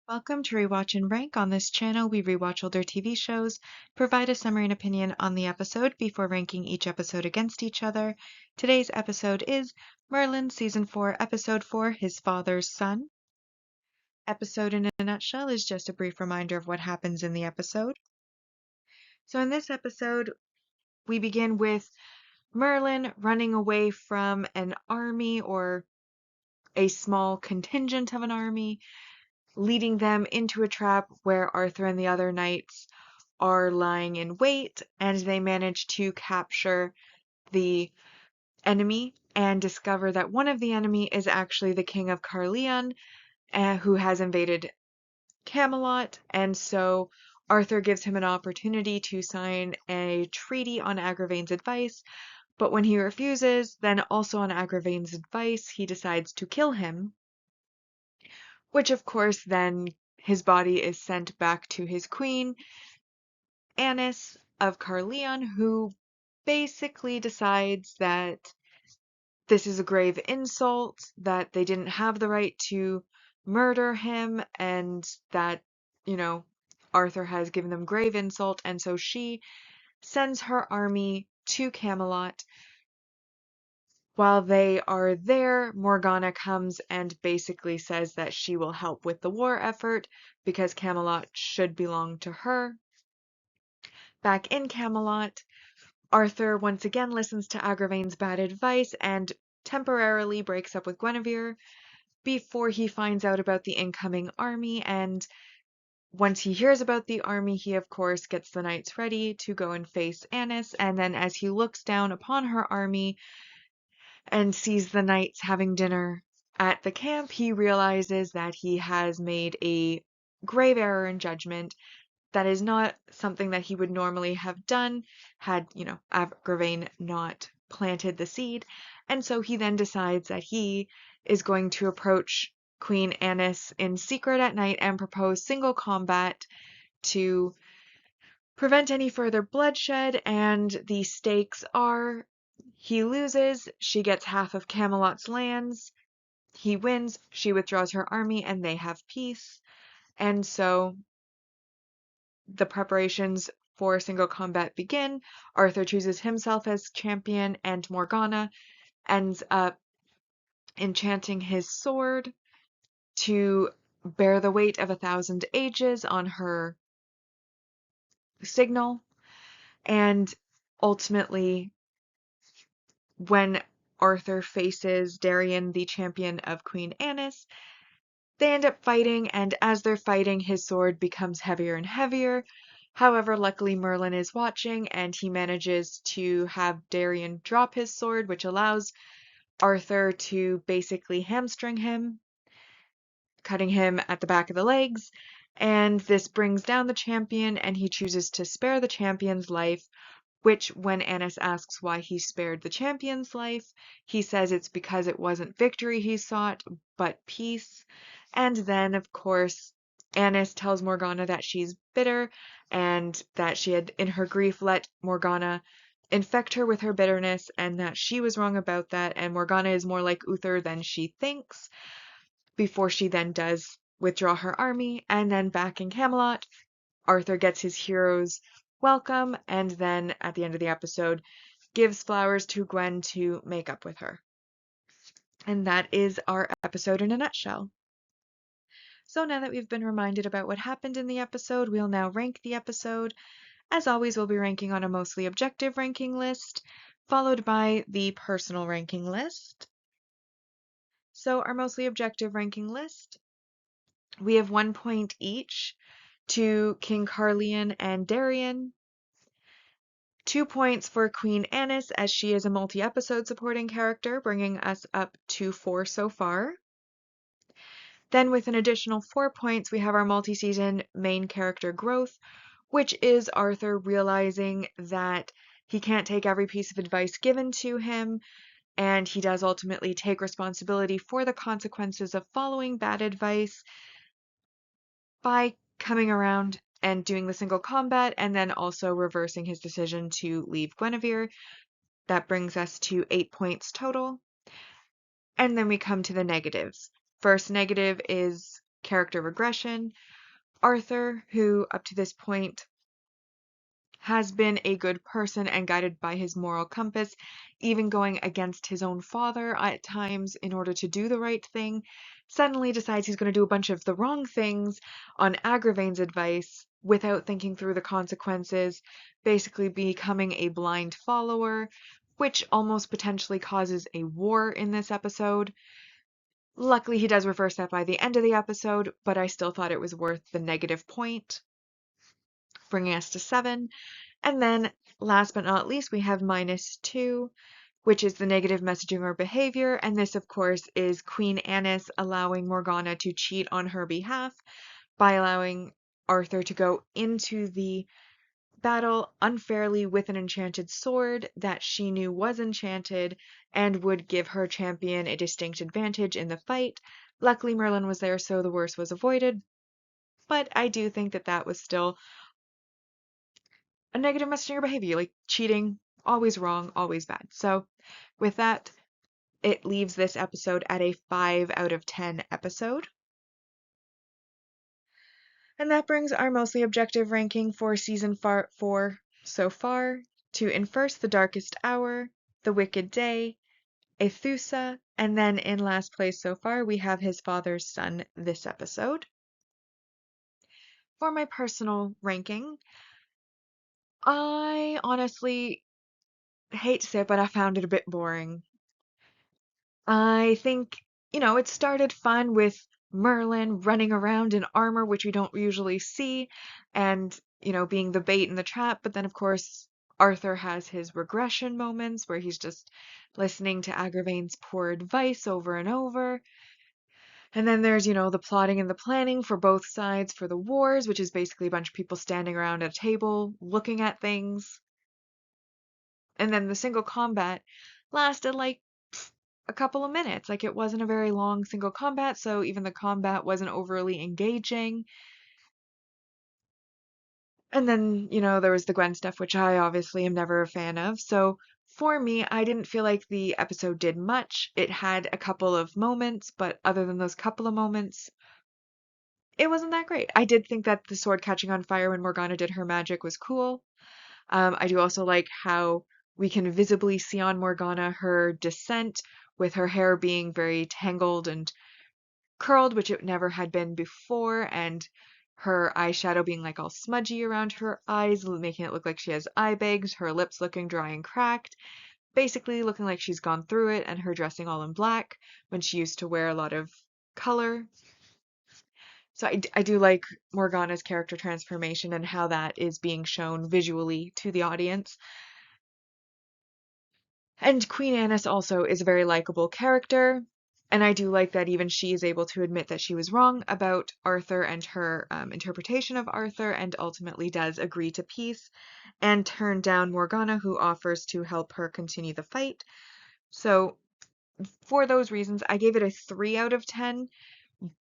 Welcome to Rewatch and Rank. On this channel, we rewatch older TV shows, provide a summary and opinion on the episode before ranking each episode against each other. Today's episode is Merlin Season 4, Episode 4, His Father's Son. Episode in a nutshell is just a brief reminder of what happens in the episode. So in this episode, we begin with Merlin running away from an army or a small contingent of an army, leading them into a trap where Arthur and the other knights are lying in wait, and they manage to capture the enemy and discover that one of the enemy is actually the King of Carleon, who has invaded Camelot, and so Arthur gives him an opportunity to sign a treaty on Agravain's advice, but when he refuses, then also on Agravain's advice, he decides to kill him, which of course then his body is sent back to his queen, Annis of Carleon, who basically decides that this is a grave insult, that they didn't have the right to murder him, and that, Arthur has given them grave insult, and so she sends her army to Camelot. While they are there, Morgana comes and basically says that she will help with the war effort because Camelot should belong to her. Back in Camelot, Arthur once again listens to Agravain's bad advice and temporarily breaks up with Guinevere before he finds out about the incoming army, and once he hears about the army, he of course gets the knights ready to go and face Annis, and then as he looks down upon her army and sees the knights having dinner at the camp, he realizes that he has made a grave error in judgment. That is not something that he would normally have done had, Agravain not planted the seed. And so he then decides that he is going to approach Queen Annis in secret at night and propose single combat to prevent any further bloodshed. And the stakes are he loses, she gets half of Camelot's lands. He wins, she withdraws her army, and they have peace. And so the preparations for single combat begin. Arthur chooses himself as champion, and Morgana ends up enchanting his sword to bear the weight of 1,000 ages on her signal. And ultimately, when Arthur faces Darian, the champion of Queen Annis, they end up fighting, and as they're fighting, his sword becomes heavier and heavier. However, luckily Merlin is watching, and he manages to have Darian drop his sword, which allows Arthur to basically hamstring him, cutting him at the back of the legs, and this brings down the champion, and he chooses to spare the champion's life, which when Annis asks why he spared the champion's life, he says it's because it wasn't victory he sought, but peace. And then, of course, Annis tells Morgana that she's bitter and that she had, in her grief, let Morgana infect her with her bitterness and that she was wrong about that, and Morgana is more like Uther than she thinks, before she then does withdraw her army. And then back in Camelot, Arthur gets his heroes welcome, and then at the end of the episode gives flowers to Gwen to make up with her. And that is our episode in a nutshell. So now that we've been reminded about what happened in the episode, we'll now rank the episode. As always, we'll be ranking on a mostly objective ranking list, followed by the personal ranking list. So our mostly objective ranking list, we have 1 point each to King Carleon and Darian, 2 points for Queen Annis, as she is a multi-episode supporting character, bringing us up to 4 so far. Then with an additional 4 points, we have our multi-season main character growth, which is Arthur realizing that he can't take every piece of advice given to him, and he does ultimately take responsibility for the consequences of following bad advice by coming around and doing the single combat, and then also reversing his decision to leave Guinevere. That brings us to 8 points total. And then we come to the negatives. First negative is character regression. Arthur, who up to this point has been a good person and guided by his moral compass, even going against his own father at times in order to do the right thing, suddenly decides he's going to do a bunch of the wrong things on Agravain's advice without thinking through the consequences, basically becoming a blind follower, which almost potentially causes a war in this episode. Luckily, he does reverse that by the end of the episode, but I still thought it was worth the negative point, bringing us to 7. And then, last but not least, we have -2, which is the negative messaging or behavior. And this, of course, is Queen Annis allowing Morgana to cheat on her behalf by allowing Arthur to go into the battle unfairly with an enchanted sword that she knew was enchanted and would give her champion a distinct advantage in the fight. Luckily, Merlin was there, so the worst was avoided. But I do think that that was still a negative messaging or behavior, like cheating, always wrong, always bad. So with that, it leaves this episode at a 5 out of 10 episode. And that brings our mostly objective ranking for season 4 so far to in first The Darkest Hour, The Wicked Day, Aethusa, and then in last place so far we have His Father's Son this episode. For my personal ranking, I honestly hate to say it, but I found it a bit boring. I think, it started fun with Merlin running around in armor, which we don't usually see, and, being the bait and the trap. But then, of course, Arthur has his regression moments where he's just listening to Agravain's poor advice over and over. And then there's, the plotting and the planning for both sides for the wars, which is basically a bunch of people standing around at a table looking at things. And then the single combat lasted like a couple of minutes. Like it wasn't a very long single combat, so even the combat wasn't overly engaging. And then, there was the Gwen stuff, which I obviously am never a fan of. So for me, I didn't feel like the episode did much. It had a couple of moments, but other than those couple of moments, it wasn't that great. I did think that the sword catching on fire when Morgana did her magic was cool. I do also like how we can visibly see on Morgana her descent, with her hair being very tangled and curled, which it never had been before, and her eyeshadow being like all smudgy around her eyes, making it look like she has eye bags, her lips looking dry and cracked, basically looking like she's gone through it, and her dressing all in black when she used to wear a lot of color. So I do like Morgana's character transformation and how that is being shown visually to the audience. And Queen Annis also is a very likable character, and I do like that even she is able to admit that she was wrong about Arthur and her interpretation of Arthur, and ultimately does agree to peace and turn down Morgana, who offers to help her continue the fight. So for those reasons, I gave it a 3 out of 10,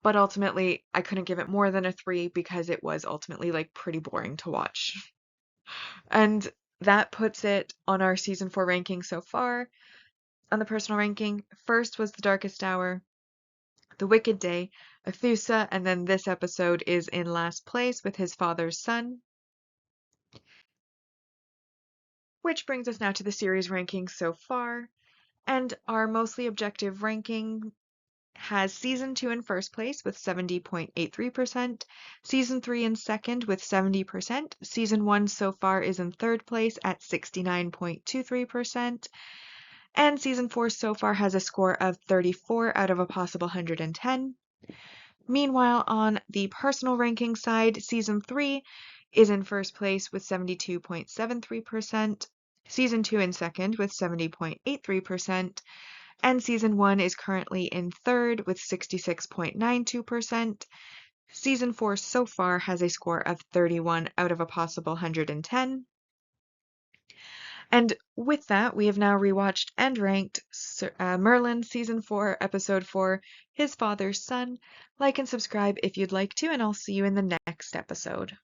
but ultimately I couldn't give it more than a 3 because it was ultimately like pretty boring to watch. And that puts it on our season 4 ranking so far. On the personal ranking, first was The Darkest Hour, The Wicked Day, Aethusa, and then this episode is in last place with His Father's Son. Which brings us now to the series ranking so far. And our mostly objective ranking has Season 2 in first place with 70.83%, Season 3 in second with 70%, Season 1 so far is in third place at 69.23%, and Season 4 so far has a score of 34 out of a possible 110. Meanwhile, on the personal ranking side, Season 3 is in first place with 72.73%, Season 2 in second with 70.83%, and Season 1 is currently in third with 66.92%. Season 4 so far has a score of 31 out of a possible 110. And with that, we have now rewatched and ranked Merlin Season 4, Episode 4, His Father's Son. Like and subscribe if you'd like to, and I'll see you in the next episode.